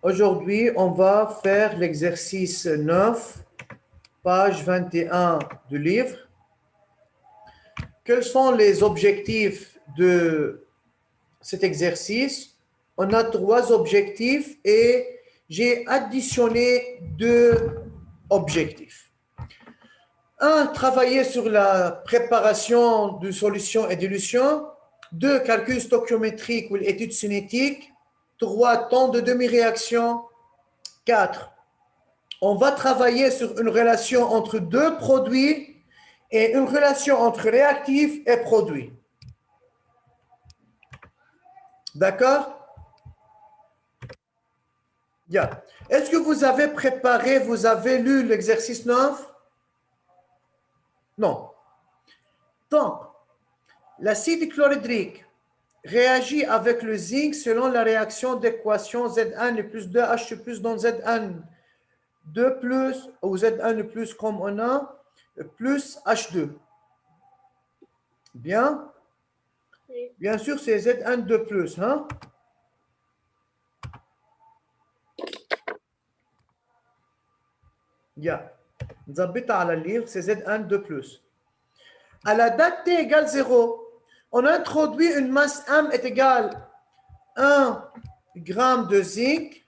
Aujourd'hui, on va faire l'exercice 9, page 21 du livre. Quels sont les objectifs de cet exercice? On a 3 objectifs et j'ai additionné 2 objectifs. 1, travailler sur la préparation de solutions et dilutions. 2, calcul stoichiométrique ou étude cinétique. 3, temps de demi-réaction. 4, on va travailler sur une relation entre 2 produits et une relation entre réactif et produit. D'accord? Bien. Est-ce que vous avez préparé, vous avez lu l'exercice 9? Non. Donc, l'acide chlorhydrique réagit avec le zinc selon la réaction d'équation Z1 plus 2H plus dans Z1 2 plus ou Z1 plus comme on a plus H2. Bien? Oui. Bien sûr, c'est Z1 2 plus. Hein? Yeah. نظبطها على الليفre, c'est Z1 2 plus. À la date T égale 0, on introduit une masse M est égale 1 gramme de zinc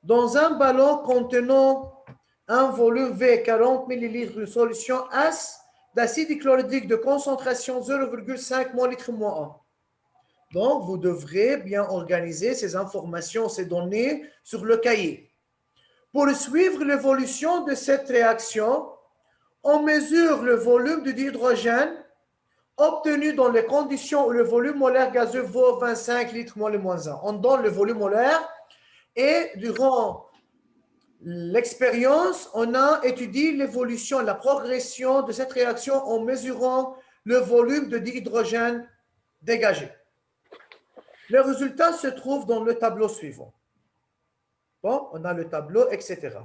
dans un ballon contenant un volume V 40 ml de solution S d'acide chlorhydrique de concentration 0,5 mol/1. Donc, vous devrez bien organiser ces informations, ces données sur le cahier. Pour suivre l'évolution de cette réaction, on mesure le volume de dihydrogène obtenu dans les conditions où le volume molaire gazeux vaut 25 litres mol/-1. On donne le volume molaire et durant l'expérience, on a étudié l'évolution, la progression de cette réaction en mesurant le volume de dihydrogène dégagé. Les résultats se trouvent dans le tableau suivant. Bon, on a le tableau, etc.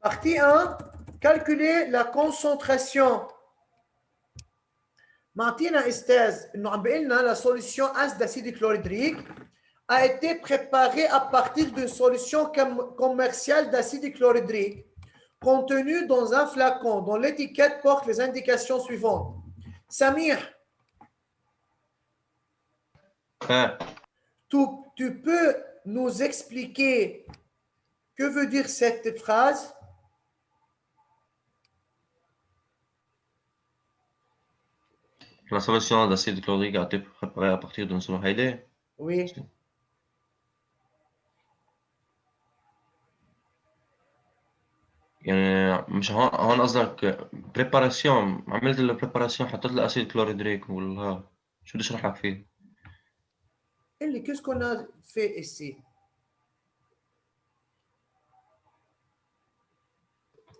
Partie 1, calculer la concentration. معطينا استاذ انه عم بيقول لنا la solution S d'acide chlorhydrique a été préparée à partir d'une solution commerciale d'acide chlorhydrique contenue dans un flacon dont l'étiquette porte les indications suivantes. Samir, tu peux nous expliquer que veut dire cette phrase? La solution d'acide chlorhydrique a été préparée à partir d'une solution هيدي. Oui. يعني مش هون قصدك بريباراسيون، عملت البريباراسيون حطيت له اسيد كلوريدريك ولا شو بدي اشرح لك فيه؟ Et qu'est-ce qu'on a fait ici?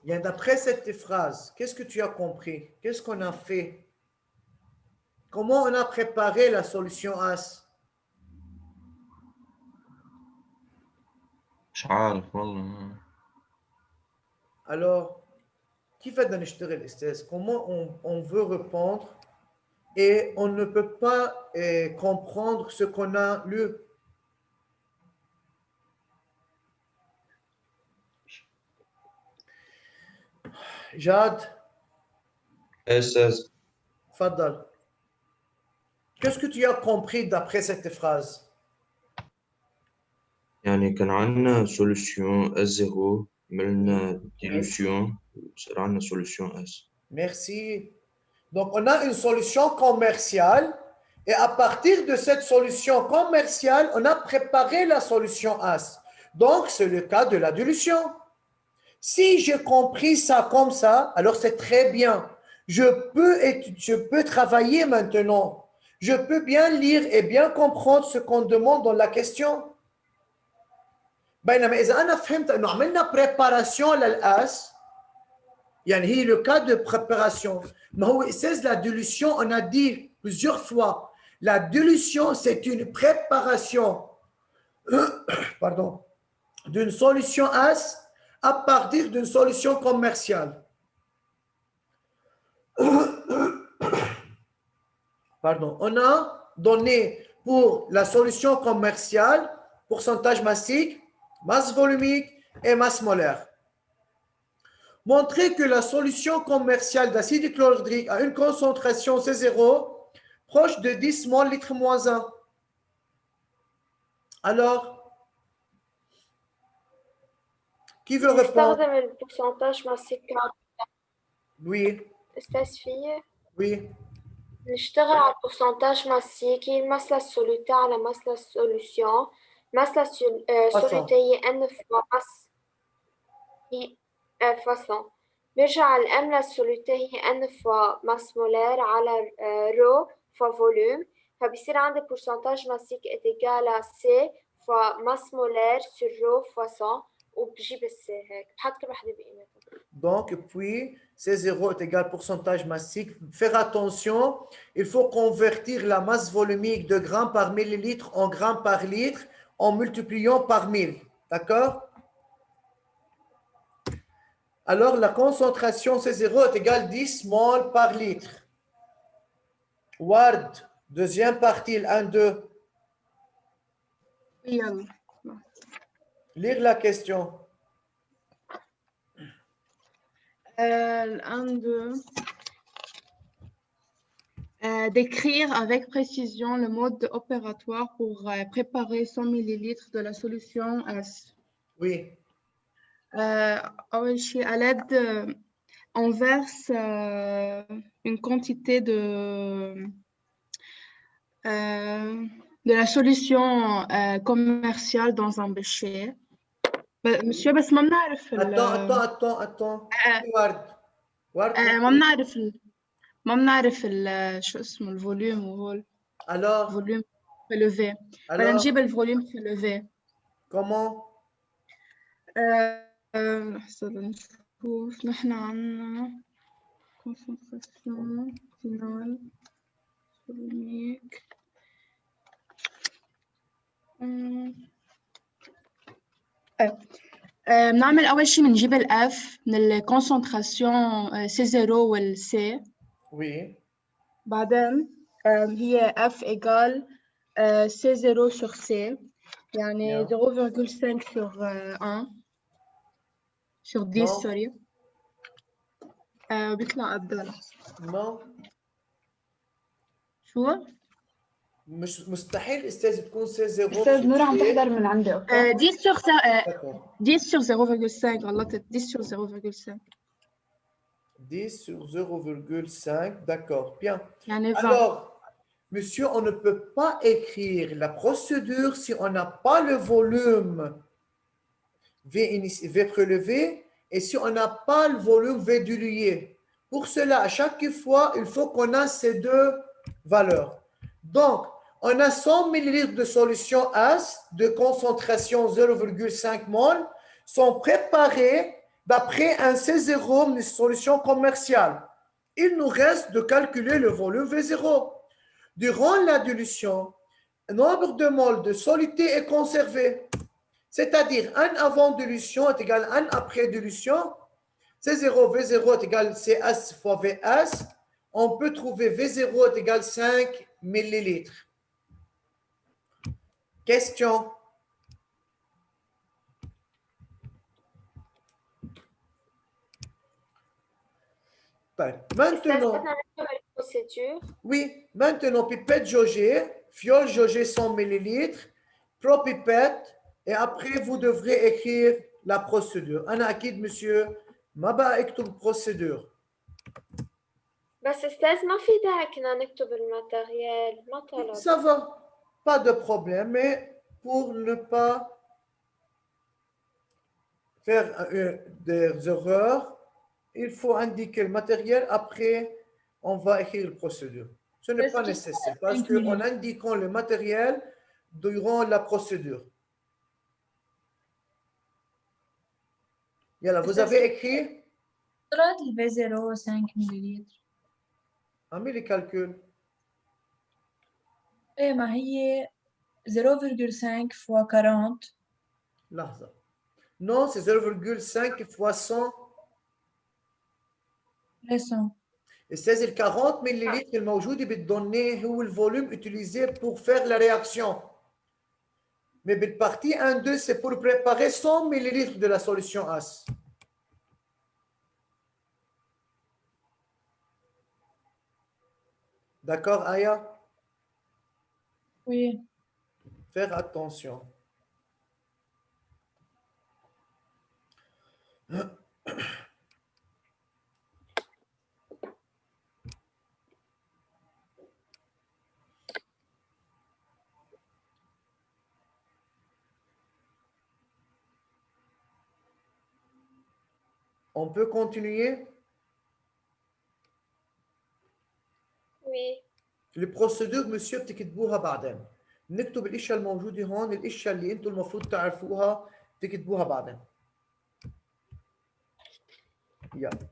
D'après cette phrase, qu'est-ce que tu as compris? Qu'est-ce qu'on a fait? Comment on a préparé la solution AS? مش عارف والله. Alors, qui fait de نشتغل استاذ? Comment on veut répondre et on ne peut pas comprendre ce qu'on a lu? Jade? استاذ Fadal. Qu'est-ce que tu as compris d'après cette phrase? يعني كان عندنا سوليسيون S0 عملنا ديلوسيون صار عندنا سوليسيون S. Merci. Donc, on a une solution commerciale et à partir de cette solution commerciale, on a préparé la solution AS. Donc, c'est le cas de la dilution. Si j'ai compris ça comme ça, alors c'est très bien. Je peux travailler maintenant. Je peux bien lire et bien comprendre ce qu'on demande dans la question. بينما إذا أنا فهمت إنه عملنا préparation للأس يعني هي le cas de préparation. Mais هو c'est la dilution, on a dit plusieurs fois, la dilution c'est une préparation pardon, d'une solution AS à partir d'une solution commerciale. Pardon, on a donné pour la solution commerciale, pourcentage massique, masse volumique et masse molaire. Montrer que la solution commerciale d'acide chlorhydrique a une concentration C0 proche de 10 mol litre moins 1. Alors, qui veut répondre? نستخدم البورسنتاج ماسيك. Oui, استاذ فيي oui. نشتغل على البورسنتاج ماسيك هي المسألة السوليتي على مسألة السوليسيون. مسألة سوليتي هي n فوا مس هي فاصون. بيرجع الام للسوليتي هي n فوا ماس مولار على رو فوا فوليوم. فبصير عندي بورسنتاج ماسيك اتيجال سي فوا ماس مولار سور رو فوا 100 وبجيب السي هيك بحط كل وحدة بقيمتها. Donc, puis, C0 est égal pourcentage massique. Faire attention, il faut convertir la masse volumique de grammes par millilitre en grammes par litre en multipliant par 1000. D'accord? Alors, la concentration C0 est égale 10 mol par litre. Ward, deuxième partie, 1-2. يلا. Lire la question. Le 1, 2. Décrire avec précision le mode opératoire pour préparer 100 ml de la solution S. Oui. أول شيء à l'aide on verse une quantité de la solution commerciale dans un bécher. Monsieur بس ما بنعرف Attends. Ward. ما بنعرف شو اسمه الفوليوم وهول Alors, فوليوم prélevé. بدنا نجيب الفوليوم prélevé. comment? لحظة نشوف نحن عنا concentration finale volumique. بنعمل أول شيء بنجيب ال F من الكونسنتراسيون C0 وال C. Oui. بعدين هي F égale C0 sur C يعني 0,5 sur 1 sur 10 Non. سوري بيطلع قد Non. شو؟ مش مستحيل استاذ تكون سي 0 استاذ نور عم تحضر من عندي 10 sur 10 sur 0,5 غلطت 10 sur 0,5 10 sur 0,5, d'accord, bien. يعني 20. Alors, monsieur, on ne peut pas écrire la procédure si on n'a pas le volume V prélevé et si on n'a pas le volume V dilué. Pour cela, à chaque fois, il faut qu'on ait ces deux valeurs. Donc, on a 100 ml de solution S de concentration 0,5 mol sont préparés d'après un C0, une solution commerciale. Il nous reste de calculer le volume V0. Durant la dilution, le nombre de moles de soluté est conservé. C'est-à-dire 1 avant dilution est égal à 1 après dilution. C0, V0 est égal à CS fois VS. On peut trouver V0 est égal à 5 millilitres. Question. Maintenant, oui, maintenant, pipette jaugée, fiole jaugée 100 millilitres, propipette, et après, vous devrez écrire la procédure. Ana akid, monsieur, ما بقى اكتب procédure. بس استاذ ما في داعي كنا نكتب الماتيريال ما طلب. Ça va, pas de problème, mais pour ne pas faire des erreurs, il faut indiquer le matériel, après on va écrire la procédure. Ce n'est pas nécessaire parce qu'en indiquant le matériel durant la procédure. Yalla, vous avez écrit? le V0 5 ml. Ami les calculs. ايه ما هي 0,5 fois 40. لحظة. Non, c'est 0,5 fois 100. Les 100. استاذ ال 40 ملليلتر الموجوده بتدونيه هو الفوليوم utilisé pour faire la réaction. Mais la partie 1-2, c'est pour préparer 100 ml de la solution AS. D'accord, Aya? Oui. Faire attention. On peut continuer? Oui. البروسيدور مسيو بتكتبوها بعدين. نكتب الاشياء الموجوده هون، الاشياء اللي انتم المفروض تعرفوها تكتبوها بعدين. يلا.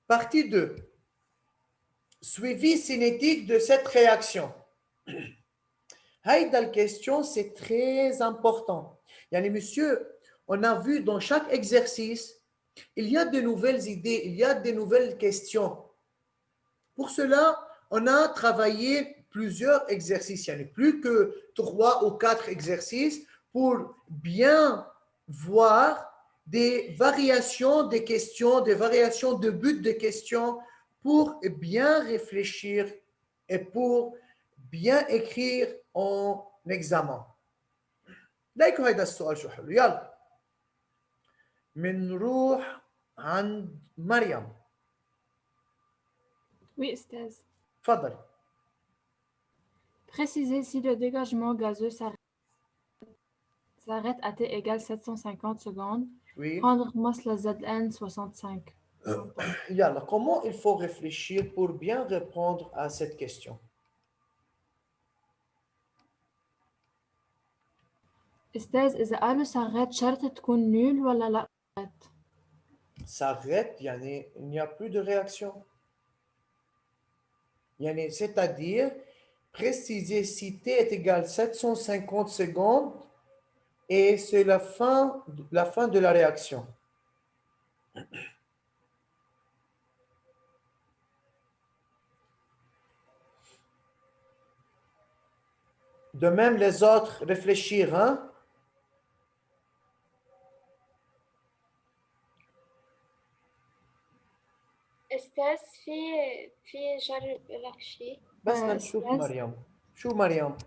Partie 2. Suivi cinétique de cette réaction. Haïda, la question, c'est très important. Yani, monsieur, on a vu dans chaque exercice, il y a de nouvelles idées, il y a de nouvelles questions. Pour cela, on a travaillé plusieurs exercices. Il n'y a plus que 3 ou 4 exercices pour bien voir des variations des questions, des variations de but de questions pour bien réfléchir et pour bien écrire en examen. لايكو هيدا السؤال شو حلو. يلا منروح عند مريم. Oui, Estelle. تفضلي. Précisez si le dégagement gazeux s'arrête à T égale 750 secondes. Oui. Prendre masse la ZN 65. Yalla, comment il faut réfléchir pour bien répondre à cette question? Estelle, إذا قالوا s'arrête شرط تكون nul ولا لا؟ S'arrête, yani, il n'y a plus de réaction. Yani, c'est-à-dire, préciser si T est égal 750 secondes et c'est la fin de la réaction. De même, les autres, réfléchir, hein? أستاذ في جرب لك شيء. بس نشوف أستاذ. مريم. شو مريم؟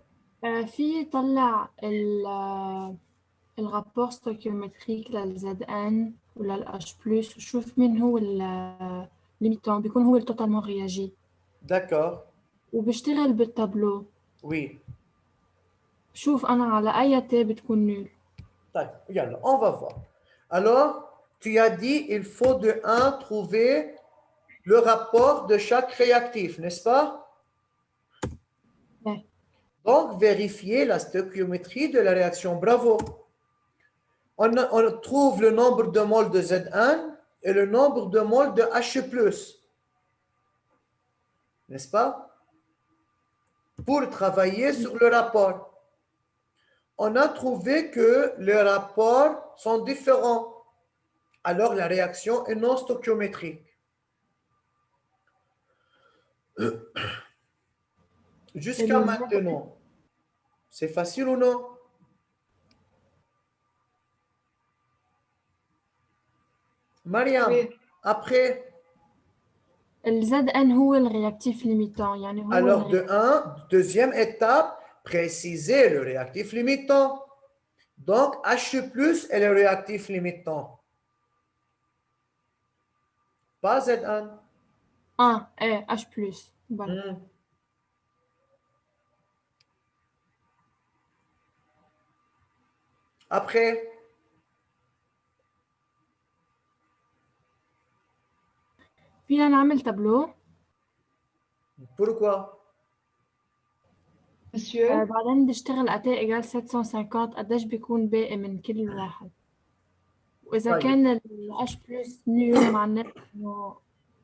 في طلع الرابور ستوكيومتريك للZN وللH+, وشوف مين هو الليميتون، بيكون هو التوتالمون رياجي. D'accord. وبشتغل بالتابلو. Oui. شوف أنا على أي T بتكون نول. طيب, yalla, on va voir. Alors, tu as dit il faut de 1 trouver le rapport de chaque réactif, n'est-ce pas? Oui. Donc, vérifier la stoichiométrie de la réaction. Bravo. On trouve le nombre de moles de Z1 et le nombre de moles de H+. N'est-ce pas? Pour travailler sur le rapport. On a trouvé que les rapports sont différents. Alors, la réaction est non stoichiométrique. Jusqu'à maintenant, c'est facile ou non? Mariam, Oui. après. الZN هو الرياكتيف ليميتون، يعني هو Alors, de 1, deuxième étape, préciser le réactif limitant. Donc, H+ est le réactif limitant. Pas Z1. H+. Voilà. Après. فينا نعمل تابلو. Pourquoi? Monsieur, بعدين نشتغل أتي إيجال 750 قديش بيكون باقي من كل واحد، وإذا طيب. كان ال H+ نول معناه إنه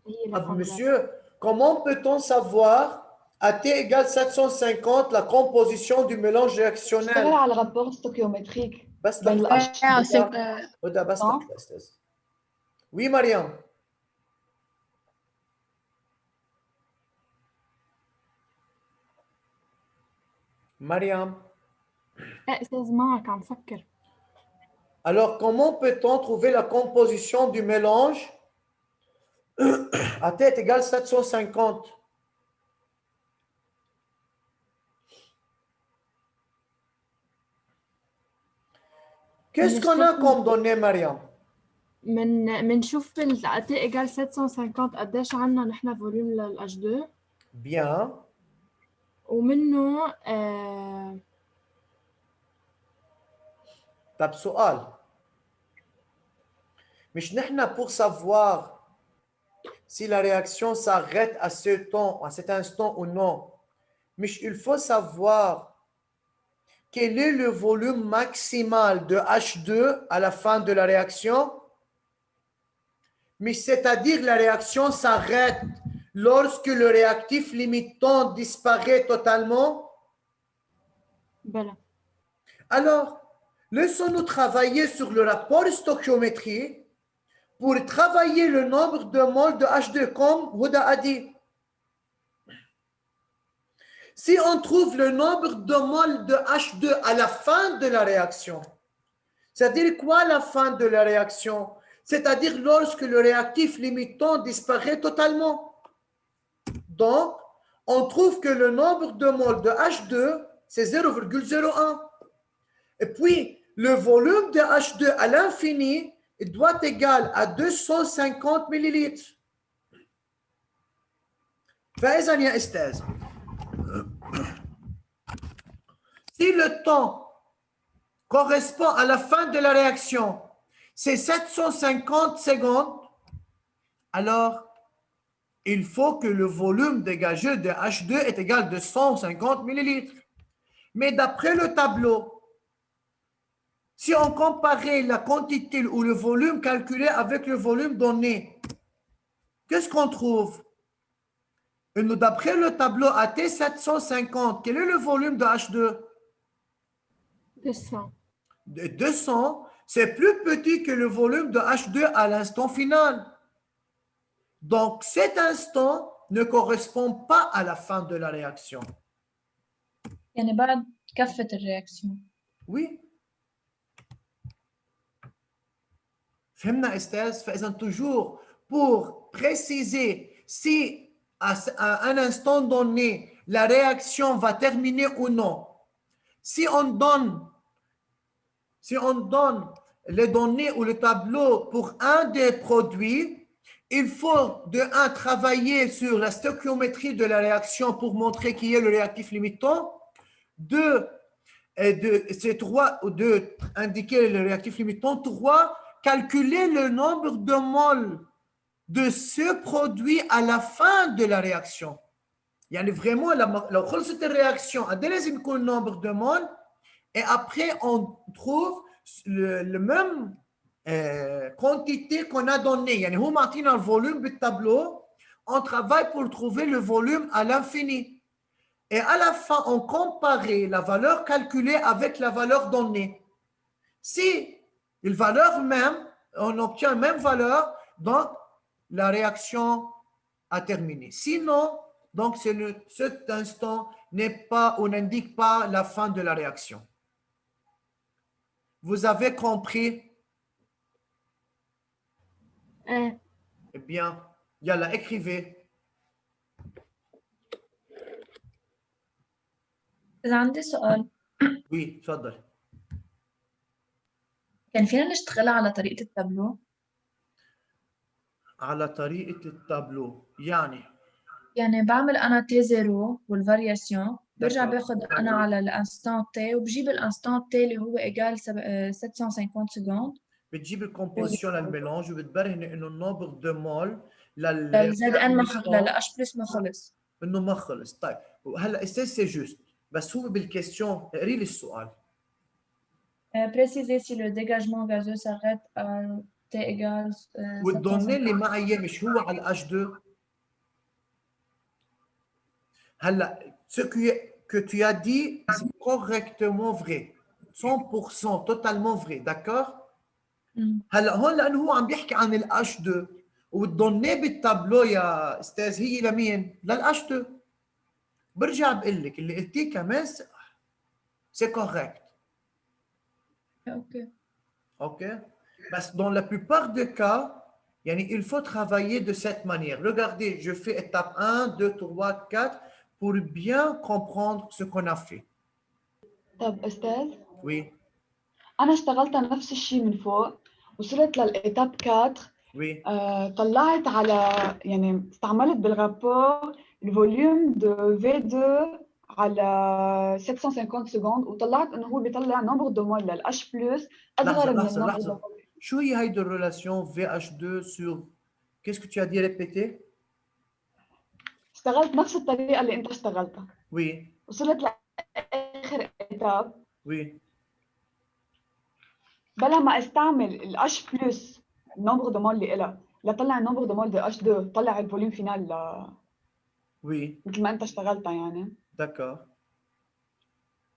هي Ah, la monsieur, comment peut-on savoir à T égale 750 la composition du mélange اشتغل réactionnel? على الرابور ستوكيومتريك بس بين لحظة. الأشخاص. هدى بس لحظة أستاذ. Oui, Mariam. Mariam. أستاذ معك عم فكر. Alors, comment peut-on trouver la composition du mélange AT est égal à 750? Qu'est-ce qu'on a comme données, Mariam? منشوف ال T égale 750 قديش عنا نحن فوليوم لل H2 Bien. ومنه طب سؤال. مش نحن pour savoir si la réaction s'arrête à ce temps, à cet instant ou non, mais il faut savoir quel est le volume maximal de H2 à la fin de la réaction. Mais c'est-à-dire la réaction s'arrête lorsque le réactif limitant disparaît totalement. بلا. Alors, laissons-nous travailler sur le rapport stoichiométrie pour travailler le nombre de moles de H2, comme Houda a dit. Si on trouve le nombre de moles de H2 à la fin de la réaction, c'est-à-dire quoi la fin de la réaction? C'est-à-dire lorsque le réactif limitant disparaît totalement. Donc, on trouve que le nombre de moles de H2, c'est 0,01. Et puis, le volume de H2 à l'infini doit être égal à 250 millilitres. فإذا يا أستاذ si le temps correspond à la fin de la réaction, c'est 750 secondes, alors il faut que le volume dégagé de H2 est égal à 150 millilitres. Mais d'après le tableau, si on comparait la quantité ou le volume calculé avec le volume donné, qu'est-ce qu'on trouve? D'après le tableau AT 750, quel est le volume de H2? 200. 200, c'est plus petit que le volume de H2 à l'instant final. Donc, cet instant ne correspond pas à la fin de la réaction. يعني بعد كفة الرياكسيون. Oui. فهمنا أستاذ؟ فإذا toujours pour préciser si à un instant donné la réaction va terminer ou non, si on donne les données ou le tableau pour un des produits, il faut de un travailler sur la stoichiométrie de la réaction pour montrer qui est le réactif limitant. Deux, indiquer le réactif limitant. Trois, calculer le nombre de moles de ce produit à la fin de la réaction. يعني vraiment لو خلصت الرياكشن قد ايه لازم يكون النمبر de moles et après on trouve le même quantité qu'on a donné. يعني هو معطينا الفوليوم بالtableau, on travaille pour trouver le volume à l'infini. Et à la fin, on compare la valeur calculée avec la valeur donnée. Si la valeur même, on obtient la même valeur, donc la réaction a terminé. Sinon, donc cet instant n'est pas ou n'indique pas la fin de la réaction. Vous avez compris? Eh bien, yalla, écrivez. إذا عندي سؤال. Oui, تفضل. كان فينا نشتغلها على طريقة التابلو؟ على طريقة التابلو يعني بعمل أنا تي زيرو والفارياسيون، برجع باخد أنا على الانستان تي وبجيب الانستان تي اللي هو إيجال 750 سكوند. بتجيب الكومبوزيشن للميلانج وبتبرهن إنه النمبر دو مول للزد ان للأش بلس ما خلص. إنه ما خلص. طيب هلا استاذ سي جوست بس هو بالكيستيون اقري لي السؤال. Préciser si le dégagement gazeux s'arrête à T égale. والدوني اللي معي مش هو على الاتش 2. هلا ce que tu as dit c'est correctement vrai, 100% totalement vrai, d'accord. هلا هون لانه هو عم بيحكي عن الاتش 2 والدوني بالتابلو يا استاذ هي لمين؟ للاتش 2. برجع بقول لك اللي قلتيه كمان c'est correct. OK. OK? Parce que dans la plupart des cas, il faut travailler de cette manière. Regardez, je fais étape 1, 2, 3, 4 pour bien comprendre ce qu'on a fait. طب أستاذ Oui, أنا اشتغلت نفس الشيء من فوق وصلت للإتاب 4 oui. طلعت على يعني استعملت بالرابور الفوليوم دو V2 على 750 سكوند وطلعت انه هو بيطلع نمبر دو مول للH بلس اصغر من النمبر لحظة. دو شو هي هاي الريلاسيون VH2 sur... Qu'est-ce que tu as dit répéter? اشتغلت نفس الطريقه اللي انت اشتغلتها Oui, وصلت لاخر إتاب oui. بلا ما استعمل الH بلس النمبر دو مول اللي إلها لطلع النمبر دو مول دو H2 طلع الفوليوم فينال Oui, مثل ما انت اشتغلتها يعني d'accord.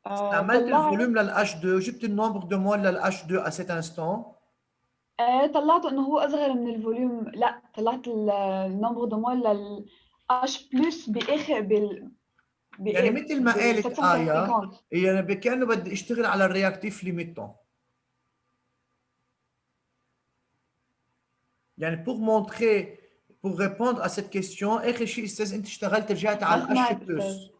عملت الفوليوم للH2 جبت النمبر de mol للH2 à cet instant. طلعته انه هو اصغر من الفوليوم لا طلعت النمبر دو مول للH بلس باخر يعني مثل ما قالت 750 يعني كأنه بدي اشتغل على الرياكتيف ليميتون. يعني pour montrer pour répondre à cette question اخر شيء استاذ انت اشتغلت رجعت على الH بلس.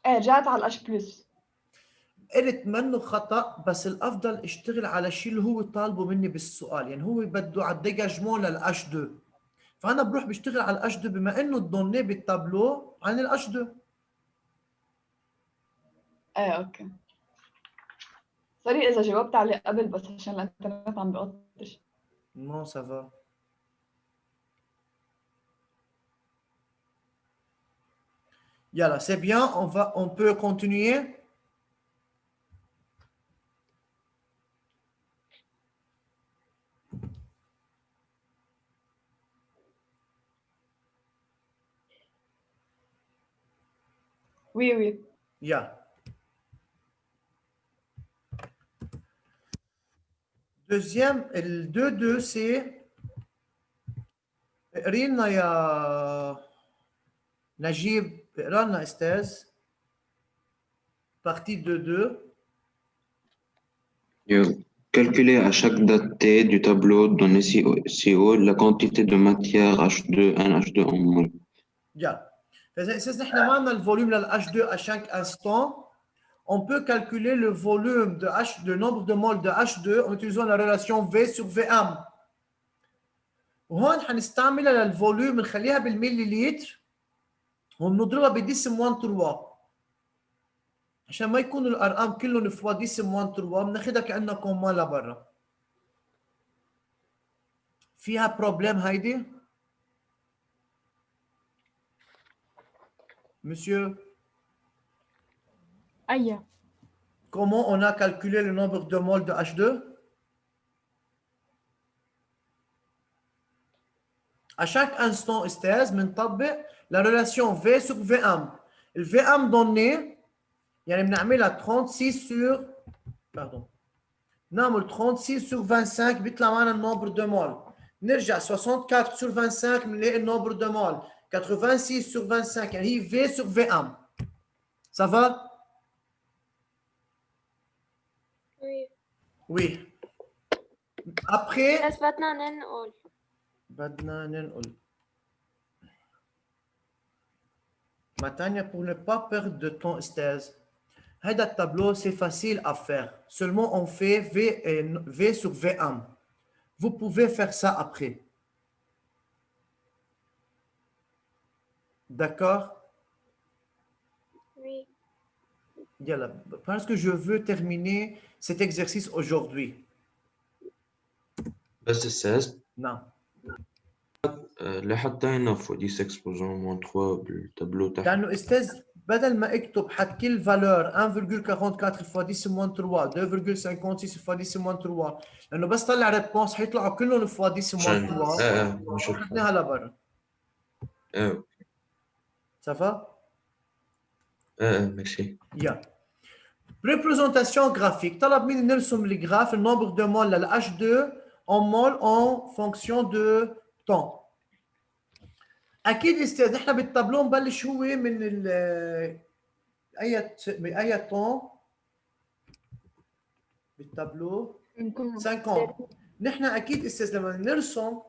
رجعت على الH بلس. قلت منه خطأ بس الافضل اشتغل على الشيء اللي هو طالبه مني بالسؤال، يعني هو بده على الديجاجمون للH 2 فانا بروح بشتغل على الH 2 بما انه الدوني بالتابلو عن الH 2. اوكي سوري اذا جاوبت عليه قبل بس عشان الانترنت عم بيقطش. Non, ça va. Yalla, c'est bien, on peut continuer. Oui. Yeah. Deuxième, le 2-2, c'est قرينا يا نجيب قرانا استاذ partie 2-2. Calculer à chaque date T du tableau donné CO la quantité de matière H2, NH2 en mol. Yeah. فإذا أساس نحن ما عندنا الفوليوم لل H2 à chaque instant, on peut calculer le volume de H, le nombre de moles de H2 en utilisant la relation V sur Vm. وهون حنستعملها للفوليوم نخليها بالمليليتر وبنضربها بديسم 1 3 عشان ما يكونوا الارقام كلهم فوا ديسم 1 3 بناخذها كانها كوما لبرا. فيها بروبليم هيدي؟ Monsieur, أي comment on a calculé le nombre de moles de H2? À chaque instant, استاذ بنطبق la relation V sur Vm. Le Vm donné يعني بنعملها 36 sur pardon نعمل 36 sur 25 بيطلع معنا النمبر دو مول. نرجع 64 sur 25 بنلاقي النمبر دو مول. 86 sur 25 يعني هي V sur Vm. Ça va? Oui. Oui. Après بس بدنا ننقل. بدنا ننقل. Matania, pour ne pas perdre de temps, استاذ. هذا tableau, c'est facile à faire. Seulement, on fait V sur Vm. Vous pouvez faire ça après. D'accord? Oui. Yalla. Parce que je veux terminer cet exercice aujourd'hui. بس أستاذ Non. لحطينا فوق دي 6.3 بالتابلو تحت. لأنه استاذ بدل ما اكتب حط كل فالور 1.44 fois 10 moins 3 2.56 fois 10 moins 3 لأنه بس طلع ريبونس حيطلعوا كلهم fois 10 moins 3 نشوف. خدناها لبرا. Ça va? ميرسي. Yeah. Représentation graphique. طلب مني نرسم الجراف النمبر de mol لل H2 en mol en fonction de temps. أكيد استاذ نحن بالتابلو نبلش هو من بأي طون بالتابلو 50. نحن أكيد أستاذ لما نرسم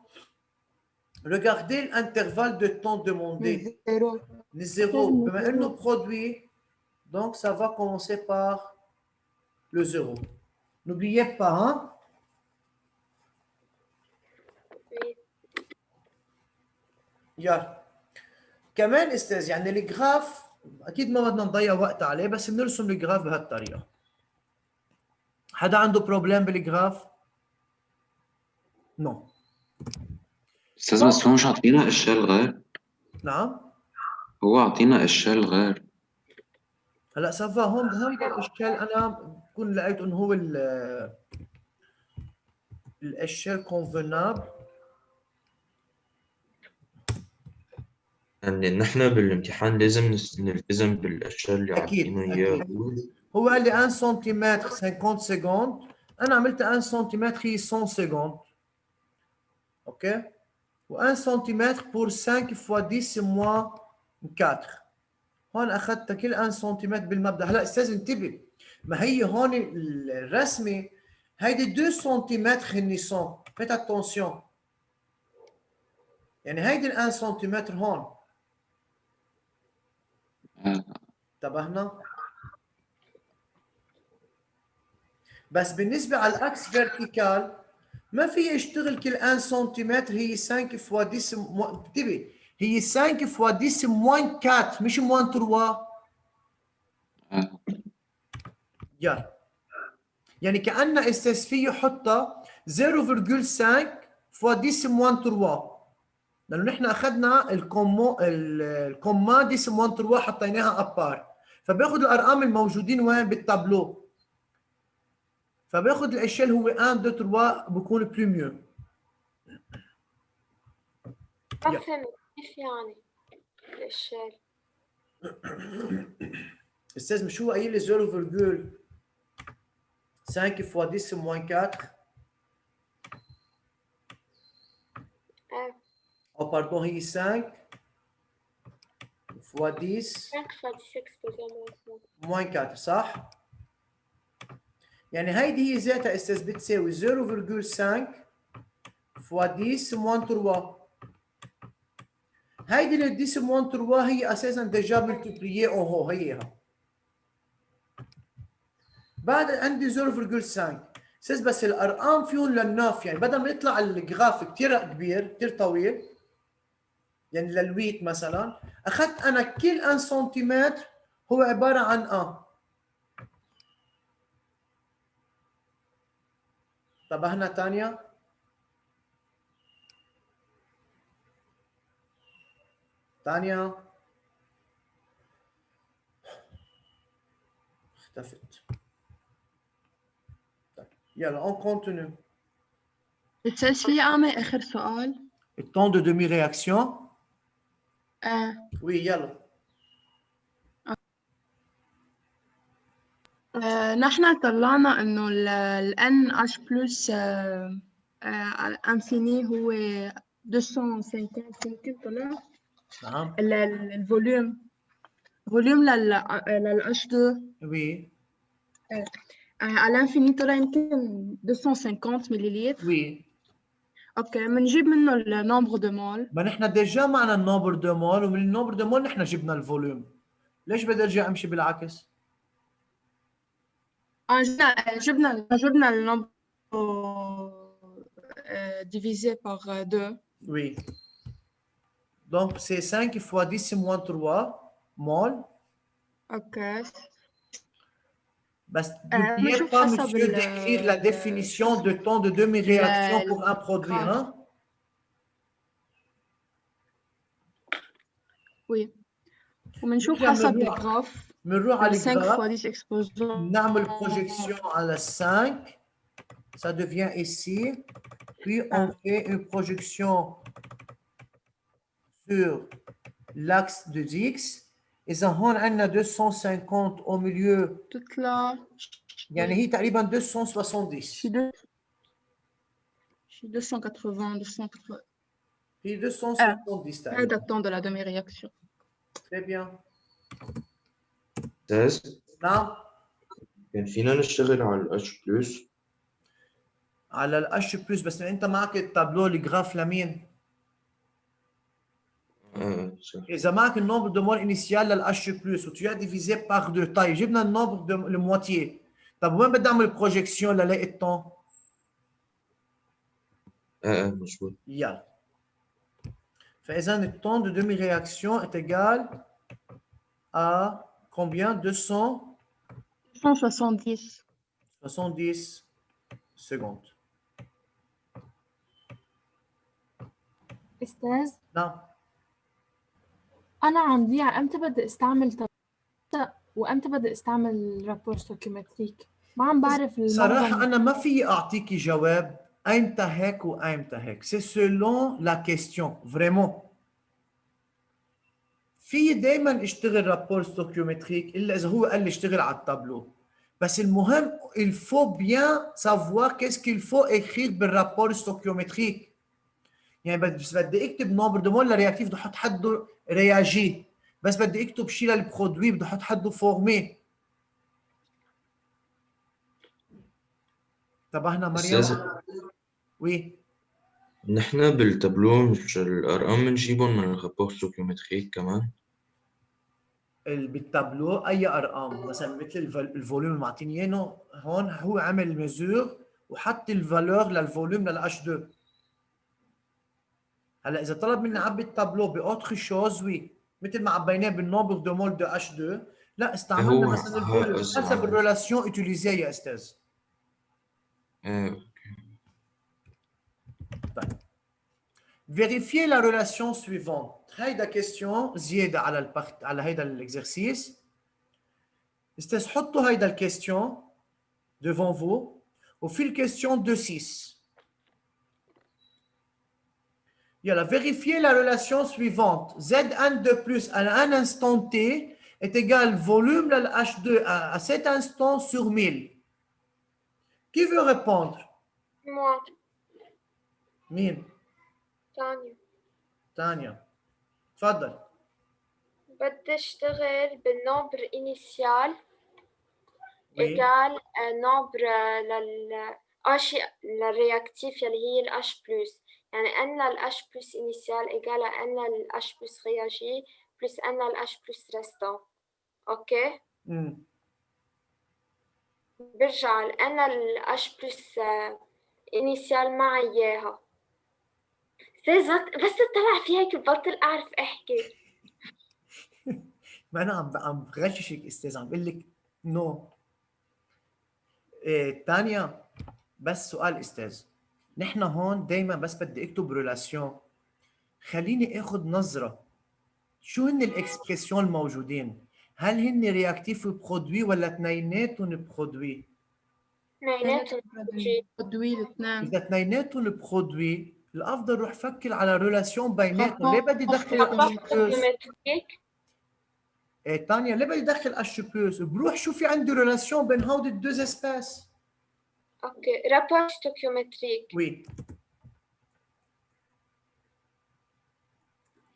regardez l'intervalle de temps demandé. Le zéro. بما إنه produit, donc ça va commencer par le zéro. N'oubliez pas, hein? Oui. يلا كمان استاذ يعني الجراف اكيد ما بدنا نضيع وقت عليه بس بنرسم الجراف بهالطريقه. حدا عنده بروبليم بالجراف؟ نو. استاذ بس هو مش عطينا اشياء غير. نعم هو عطينا اشياء غير. هلا سافا هون بهيدا الاشكال انا بكون لقيت انه هو الاشكال كونفنابل. يعني نحن بالامتحان لازم نلتزم بالاشياء اللي اكيد عارفينه اياه. اكيد. هو قال لي 1 سنتيمتر 50 سكوند، انا عملت 1 سنتيمتر هي 100 سكوند. اوكي، و1 سنتيمتر بور 5 فوا 10 موان 4. هون اخذت كل 1 سنتيمتر بالمبدا. هلا استاذ انتبه، ما هي هون الرسمه هيدي 2 سنتيمتر هني سون، فيت اتونسيون. يعني هيدي ال 1 سنتيمتر هون. انتبهنا؟ بس بالنسبه على الاكس فيرتيكال ما في اشتغل كل 1 سنتيمتر هي 5 فوا 10 انتبه، هي 5 فوا 10 موان 4 مش موان 3. يلا يعني كأن استاذ فيه يحطها 0.5 فوا 10 موان 3 لانه نحن اخذنا الكوما 10 موان 3 حطيناها ابار، فباخذ الارقام الموجودين وين بالتابلو، فباخذ الاشياء اللي هو 1 2 3 بكون بريميوم. ما فهمت كيف يعني الاشكال؟ استاذ مش هو قايل لي 0.5 فوا 10 موان 4؟ او باردون هي 5 فوا 10 5 فوا 10 exposé موان 4 صح؟ يعني هيدي هي ذاتها استاذ بتساوي 0.5 فوا 10 موان 3. هيدي ال 10 موان 3 هي اساسا ديجا ملتبليي او هو هيها. بعد عندي 0.5 استاذ بس الارقام فيهم للناف، يعني بدل ما يطلع الجراف كثير كبير كثير طويل يعني للويت مثلا، اخذت انا كل 1 سنتيمتر هو عباره عن انتبهنا تانيا؟ تانيا اختفت. يلا اون كونتينيو. استاذ في عامل اخر سؤال. التون دو دومي رياكسيون. وي يلا. نحن طلعنا انه ال NH plus انفيني هو 250 يمكن طلع. نعم. الفوليوم لل H2 وي. على الانفيني طلع يمكن 250 مليلتر. وي. اوكي، بنجيب منه النومبر دو مول. ما نحن ديجا معنا النومبر دو مول، ومن النومبر دو مول نحن جبنا الفوليوم. ليش بدي ارجع امشي بالعكس؟ جبنا النومبر divisé par 2. Oui. Donc c'est 5 fois 10 moins 3 mol. Ok. N'oubliez pas, monsieur, d'écrire la définition de temps de demi-réaction pour un produit. Hein? Oui. وبنشوف حسب الجراف. بنروح على الجراف. 5 fois 10 exposant. نعمل projection على 5. Ça devient ici. Puis on fait une projection sur l'axe de X. إذا هون عندنا 250 au milieu. تطلع يعني هي تقريبا 270. شي 280. هي 270 تقريبا. هذا التون de la demi-réaction. Très bien. أستاذ نعم كان فينا نشتغل على ال H بلس. على الاتش بلس، بس انت معك التابلو الجراف لمين؟ صح. اذا معك النومبر دو مول انيسيال للاتش بلس وتو as divisé par 2، طيب جبنا النومبر دو المواتيه، طب وين بدي اعمل بروجيكسيون للاقي الطون؟ مظبوط. يلا، فاذا الطون de demi-réaction est égal à combien؟ 170 270 secondes. أستاذ نعم أنا عم ضيع أمتى بدي أستعمل وأمتى بدي أستعمل رابور ستوكيومتريك؟ ما عم بعرف صراحة المعظم. أنا ما في أعطيكي جواب أيمتى هيك وأيمتى هيك، c'est selon la question vraiment. في دائما اشتغل رابور ستوكيومتريك إلا إذا هو قال لي اشتغل على التابلو، بس المهم il faut bien savoir qu'est-ce qu'il faut écrire بالرابور ستوكيومتريك. يعني بس بدي اكتب نومبر دو مول لرياكتيف بدي احط حده رياجي، بس بدي اكتب شيء للبرودوي بدي احط حده فورمي. انتبهنا مريم؟ أستاذ وي نحن بالتابلو مش الأرقام بنجيبهم من الرابور ستوكيومتريك كمان؟ بالتابلو اي ارقام مثلا مثل الفوليوم اللي معطيني اياه هون، هو عمل ميزور وحط الفالور للفوليوم للاتش 2. هلا اذا طلب مني اعبي التابلو باوتر شوز وي، مثل ما عبيناه بالنومبر دو مول دو اتش 2، لا استعملنا هو مثلا الفوليوم قصدي حسب الريلاسيون اوتيليزيه يا استاذ. طيب vérifier la relation suivante. هيدا question زياده على هيدا الاكزرسيس. استاذ حطوا هيدا الكيستيون devant vous وفي الكيستيون 2.6. يلا vérifier la relation suivante. Zn2 plus à un instant t est égal volume de H2 à cet instant sur 1000. Qui veut répondre? Moi, مين؟ تانية. تانيا تفضل. بدي اشتغل بالنومبر انيسيال Oui. ايجال نومبر للرياكتيف يلي هي الاتش بلس، يعني ان الاتش بلس انيسيال ايجال ان الاتش بلس رياجي بلس ان الاتش بلس ريستون. اوكي برجع لان الاتش بلس انيسيال معي اياها. بس اطلع في هيك ببطل اعرف احكي. ما انا عم بغششك استاذ، عم بقول لك نو. إيه تانيا بس سؤال استاذ، نحن هون دائما بس بدي اكتب ريلاسيون، خليني اخذ نظره شو هن الاكسبريسيون الموجودين، هل هن رياكتيف برودوي ولا اثنيناتهم برودوي؟ اثنيناتهم برودوي الاثنين. اذا اثنيناتهم برودوي الافضل روح فكر على ريلاسيون بيناتهم. ليه بدي ادخل الاتش بلس؟ إيه تانيا ليه بدي ادخل اتش بلس؟ بروح شو في عندي ريلاسيون بين هودي الدوز اسباس. اوكي رابور ستوكيومتريك. وي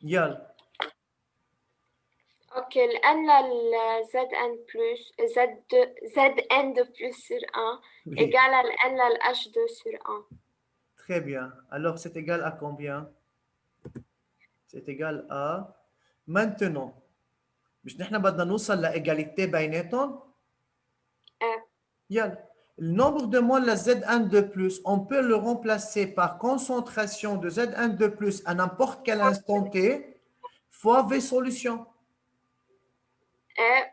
يلا. اوكي لان زد ان بلس زد ان دو بلس sur 1 égale à n à h2 sur 1. Très bien. Alors, c'est égal à combien? C'est égal à... Maintenant, مش نحن بدنا نوصل لإيجاليتي بيناتهم؟ يلا. Le nombre de moles de Zn2+, on peut le remplacer par concentration de Zn2+, à n'importe quel instant t, fois V solution.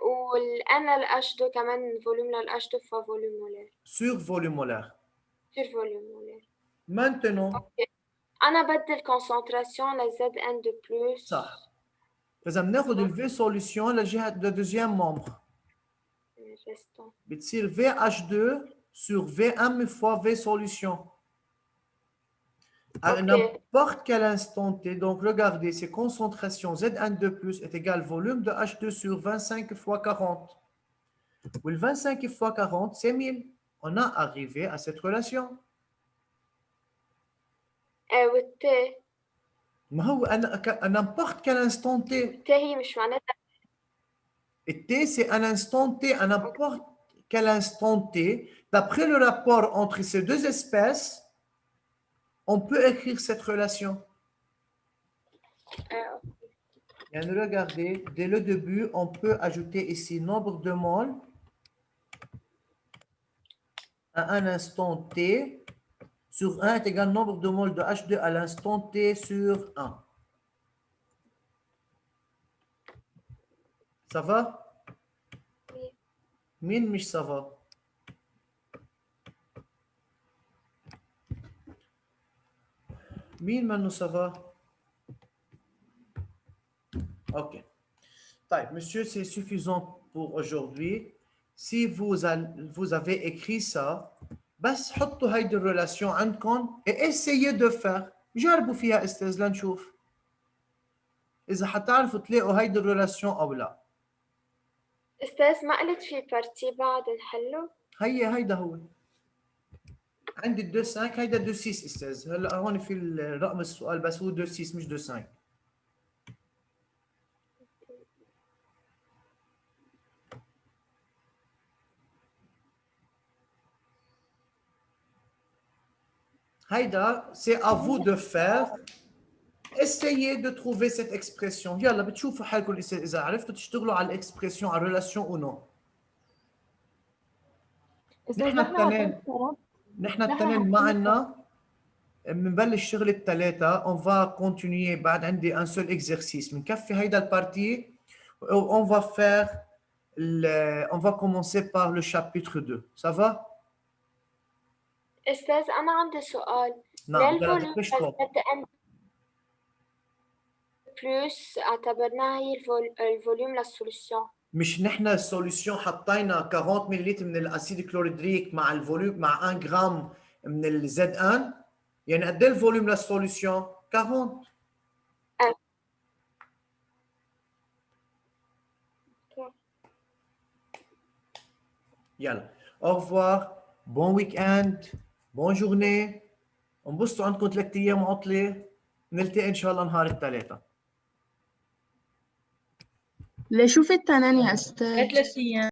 والان الH2 كمان فوليوم للH2 فوا فوليوم مولار. Sur volume molaire. Sur volume molaire. Maintenant. Okay. أنا بدي الكونسنتراسيون ل Zn2+. صح. فإذا بناخذ ال V solution لجهة le deuxième membre. بتصير VH2 sur VM fois V solution. À n'importe quel instant t, donc regardez, ces concentrations Zn2+ est égal volume de H2 sur 25 fois 40. Où le 25 fois 40, c'est 1000. On a arrivé à cette relation. ما هو à n'importe quel instant t. هي مش معناتها Et T, c'est un instant T, à n'importe quel instant T. D'après le rapport entre ces deux espèces, on peut écrire cette relation. Et regardez, dès le début, on peut ajouter ici nombre de moles à un instant T sur 1 est égal nombre de moles de H2 à l'instant T sur 1. Ça va? Oui. مين مش ça va? مين منه ça va? Ok. طيب, monsieur, c'est suffisant pour aujourd'hui. Si vous avez écrit ça, بس حطوا هيدي الريلاسيون عندكم et essayez de faire. جربوا فيها استاذ لنشوف إذا حتعرفوا تلاقوا هيدي الريلاسيون أو لا. أستاذ ما قلت في بارتي بعد نحله؟ هيدا هو. عندي 2 5 هيدا 2 6 استاذ. هلا هون في رقم السؤال بس هو 2 6 مش 2 5. هيدا c'est à vous de faire. Essayez de trouver cette expression. يلا بتشوفوا حالكم إذا عرفتوا تشتغلوا على الإكسبريسيون على الريلاسيون أو نو. نحن التنين ما عنا بنبلش شغل الثلاثة. On va continuer بعد عندي un seul exercice. بنكفي هيدا البارتي. On va faire on va commencer par le chapitre 2. Ça va? أستاذ أنا عندي سؤال. نعم. بلس اعتبرناها هي الفوليوم للسوليسيون. مش نحن السوليسيون حطينا 40 ملل من الاسيد كلوريدريك مع الفوليوم مع 1 جرام من الزد ان، يعني قد ايه الفوليوم للسوليسيون؟ 40. يلا au revoir, bon week-end, bonne journée. انبسطوا عندكم 3 ايام عطله. نلتقي ان شاء الله نهار الثلاثاء. لشوف التناني يا أستاذ. 3 أيام.